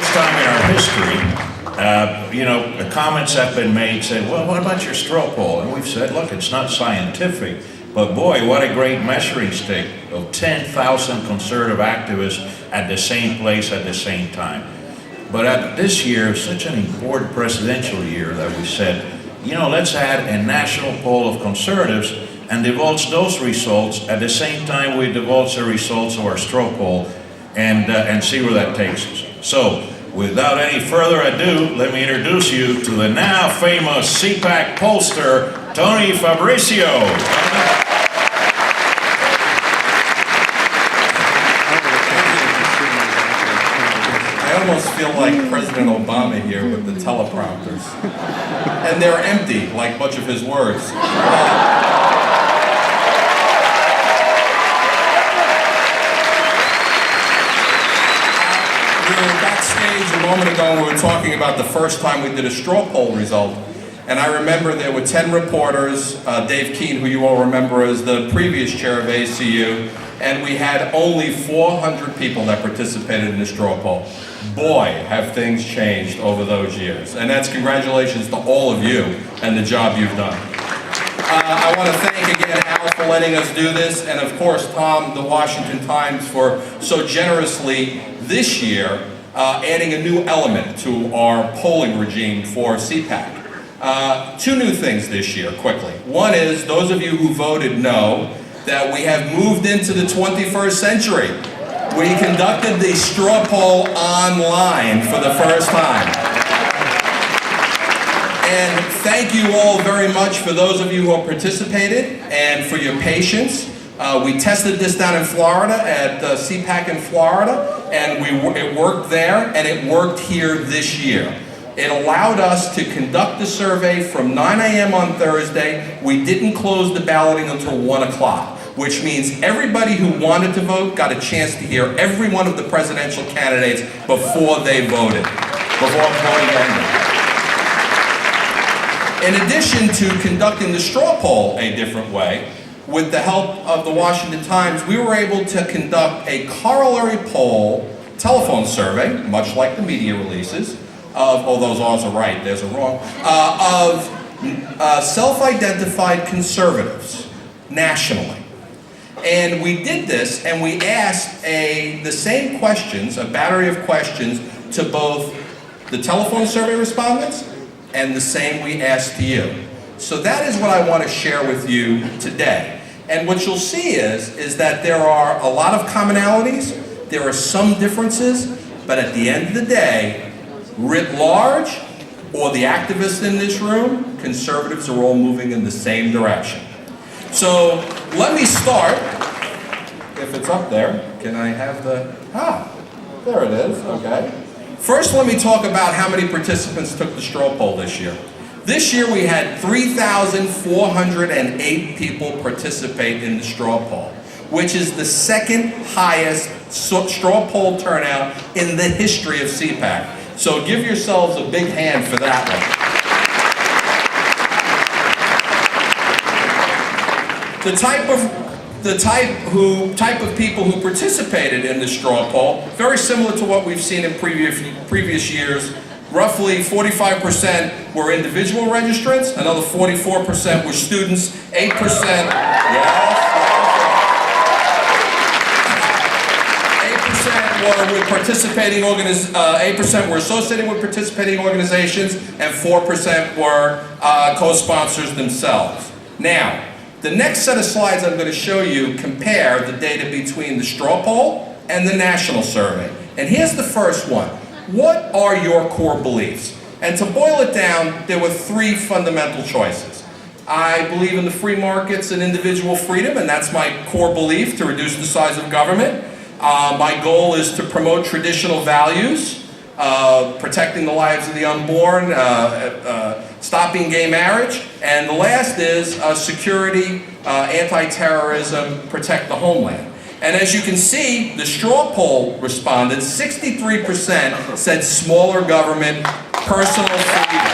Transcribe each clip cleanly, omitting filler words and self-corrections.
first time in our history, the comments have been made saying, well, what about your straw poll? And we've said, look, it's not scientific, but boy, what a great measuring stick of 10,000 conservative activists at the same place at the same time. But this year is such an important presidential year that we said, let's add a national poll of conservatives and divulge those results at the same time we divulge the results of our straw poll and see where that takes us. So, without any further ado, let me introduce you to the now famous CPAC pollster, Tony Fabrizio. I almost feel like President Obama here with the teleprompters. And they're empty, like much of his words. We were backstage a moment ago and we were talking about the first time we did a straw poll result. And I remember there were 10 reporters, Dave Keene, who you all remember as the previous chair of ACU, and we had only 400 people that participated in the straw poll. Boy, have things changed over those years. And that's congratulations to all of you and the job you've done. I want to thank again Al for letting us do this, and of course Tom, the Washington Times, for so generously this year adding a new element to our polling regime for CPAC. Two new things this year, quickly. One is, those of you who voted know that we have moved into the 21st century. We conducted the straw poll online for the first time. And thank you all very much for those of you who have participated and for your patience. We tested this down in Florida at CPAC in Florida, and it worked there, and it worked here this year. It allowed us to conduct the survey from 9 a.m. on Thursday. We didn't close the balloting until 1 o'clock, which means everybody who wanted to vote got a chance to hear every one of the presidential candidates before they voted, before voting ended. In addition to conducting the straw poll a different way, with the help of the Washington Times, we were able to conduct a corollary poll, telephone survey, much like the media releases, those ours are right, theirs are wrong, of self-identified conservatives nationally. And we did this, and we asked the same questions, a battery of questions, to both the telephone survey respondents and the same we asked to you. So that is what I want to share with you today. And what you'll see is that there are a lot of commonalities, there are some differences, but at the end of the day, writ large, or the activists in this room, conservatives are all moving in the same direction. So let me start, if it's up there, can I have there it is, okay. First, let me talk about how many participants took the straw poll this year. This year we had 3,408 people participate in the straw poll, which is the second highest straw poll turnout in the history of CPAC. So give yourselves a big hand for that one. The type of people who participated in the straw poll, very similar to what we've seen in previous years. Roughly 45% were individual registrants, another 44% were students, 8%, 8% were with participating 8% were associated with participating organizations, and 4% were co-sponsors themselves. Now, the next set of slides I'm going to show you compare the data between the straw poll and the national survey. And here's the first one. What are your core beliefs? And to boil it down, there were three fundamental choices. I believe in the free markets and individual freedom, and that's my core belief, to reduce the size of government. My goal is to promote traditional values, protecting the lives of the unborn, stopping gay marriage, and the last is security, anti-terrorism, protect the homeland. And as you can see, the straw poll responded, 63% said smaller government, personal freedom.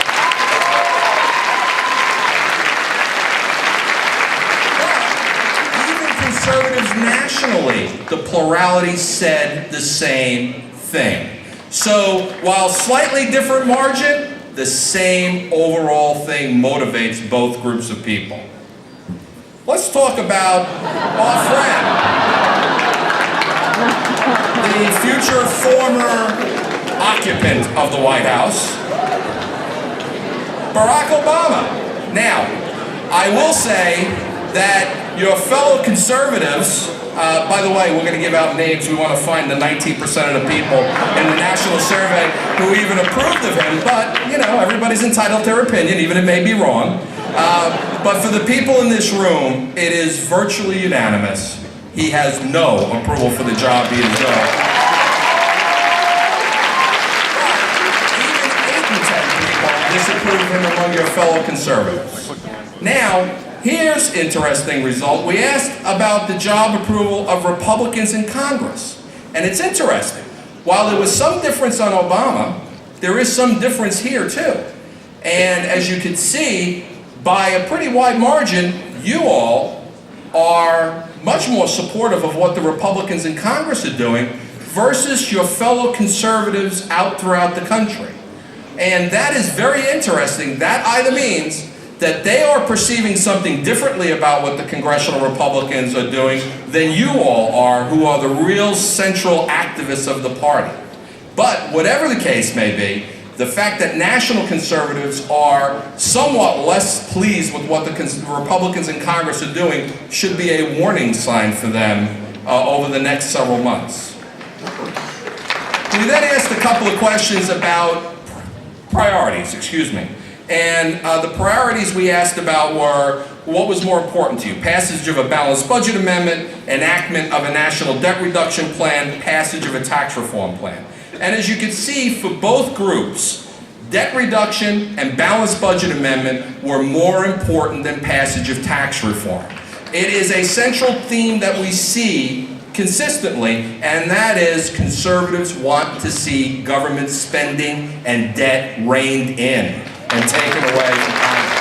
But even conservatives nationally, the plurality said the same thing. So while slightly different margin, the same overall thing motivates both groups of people. Let's talk about our friend, the future former occupant of the White House, Barack Obama. Now, I will say that your fellow conservatives, by the way, we're going to give out names. We want to find the 19% of the people in the national survey who even approved of him. But, you know, everybody's entitled to their opinion, even it may be wrong. But for the people in this room, it is virtually unanimous. He has no approval for the job he is doing. Even 8 in 10 people disapprove of him among your fellow conservatives. Now, here's an interesting result. We asked about the job approval of Republicans in Congress. And it's interesting. While there was some difference on Obama, there is some difference here too. And as you can see, by a pretty wide margin, you all are much more supportive of what the Republicans in Congress are doing versus your fellow conservatives out throughout the country. And that is very interesting. That either means that they are perceiving something differently about what the congressional Republicans are doing than you all are, who are the real central activists of the party. But whatever the case may be, the fact that national conservatives are somewhat less pleased with what the Republicans in Congress are doing should be a warning sign for them over the next several months. We then asked a couple of questions about priorities, And the priorities we asked about were, what was more important to you? Passage of a balanced budget amendment, enactment of a national debt reduction plan, passage of a tax reform plan. And as you can see, for both groups, debt reduction and balanced budget amendment were more important than passage of tax reform. It is a central theme that we see consistently, and that is conservatives want to see government spending and debt reined in and taken away from Congress.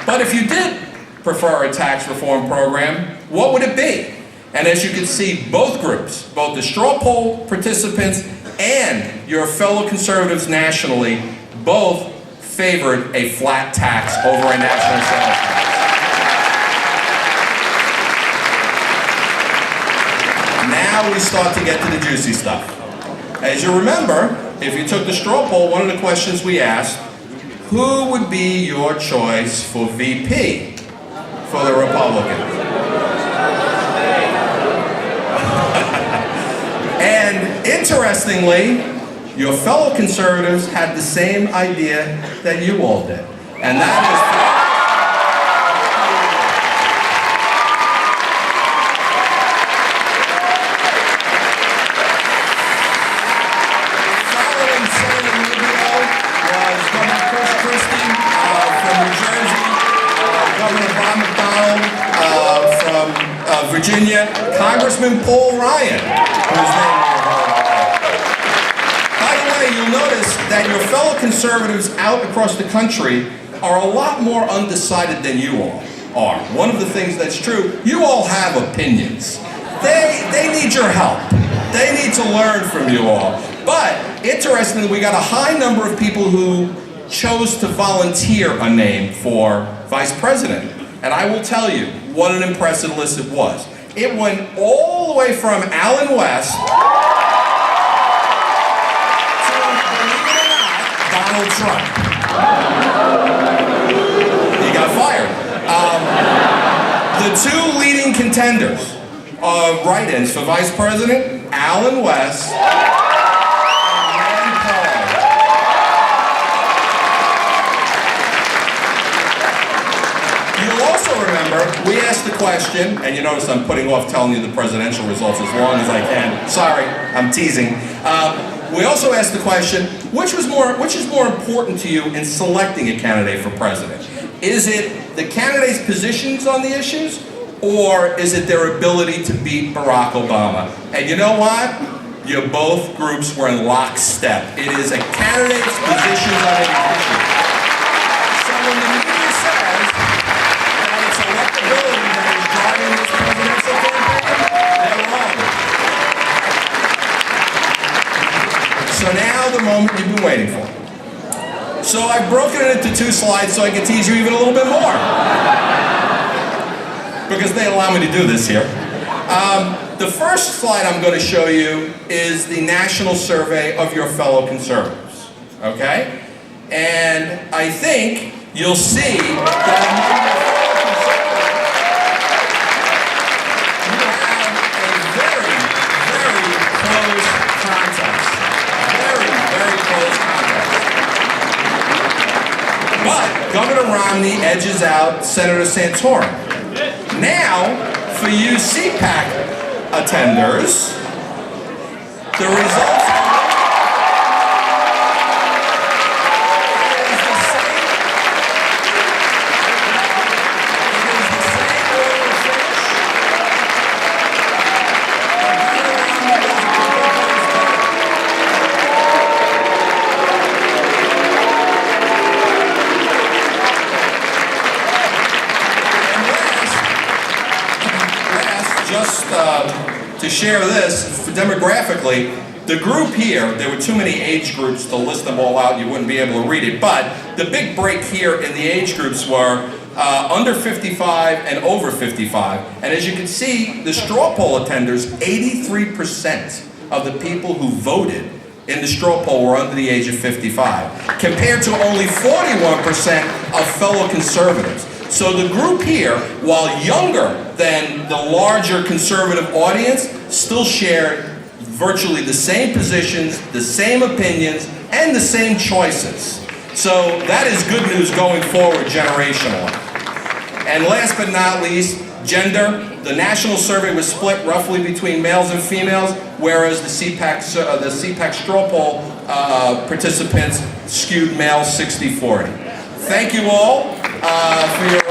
But if you did prefer a tax reform program, what would it be? And as you can see, both groups, both the straw poll participants and your fellow conservatives nationally, both favored a flat tax over a national sales tax. Now we start to get to the juicy stuff. As you remember, if you took the straw poll, one of the questions we asked, who would be your choice for VP for the Republicans? And interestingly, your fellow conservatives had the same idea that you all did. And that is following Senator Rubio was Governor Chris Christie from New Jersey, Governor Bob McDonnell from Virginia, Congressman Paul Ryan, whose name you'll notice that your fellow conservatives out across the country are a lot more undecided than you all are. One of the things that's true, you all have opinions. They need your help. They need to learn from you all. But interestingly, we got a high number of people who chose to volunteer a name for vice president. And I will tell you what an impressive list it was. It went all the way from Alan West Donald Trump. He got fired. The two leading contenders, write-ins for vice president, Alan West and Rand Paul. You'll also remember, we asked the question, and you notice I'm putting off telling you the presidential results as long as I can. Sorry, I'm teasing. We also asked the question, which is more important to you in selecting a candidate for president? Is it the candidate's positions on the issues, or is it their ability to beat Barack Obama? And you know what? Both groups were in lockstep. It is a candidate's positions on an issue. So when the media says that it's electability that is driving this presidential campaign, they're wrong. the moment you've been waiting for. So I've broken it into 2 slides so I can tease you even a little bit more. Because they allow me to do this here. The first slide I'm going to show you is the national survey of your fellow conservatives. Okay? And I think you'll see that Governor Romney edges out Senator Santorum. Now, for you CPAC attenders, the results to share this, demographically, the group here, there were too many age groups to list them all out, you wouldn't be able to read it, but the big break here in the age groups were under 55 and over 55. And as you can see, the straw poll attenders, 83% of the people who voted in the straw poll were under the age of 55, compared to only 41% of fellow conservatives. So the group here, while younger than the larger conservative audience, still shared virtually the same positions, the same opinions, and the same choices. So that is good news going forward generationally. And last but not least, gender. The national survey was split roughly between males and females, whereas the CPAC straw poll participants skewed males 60-40. Thank you all for your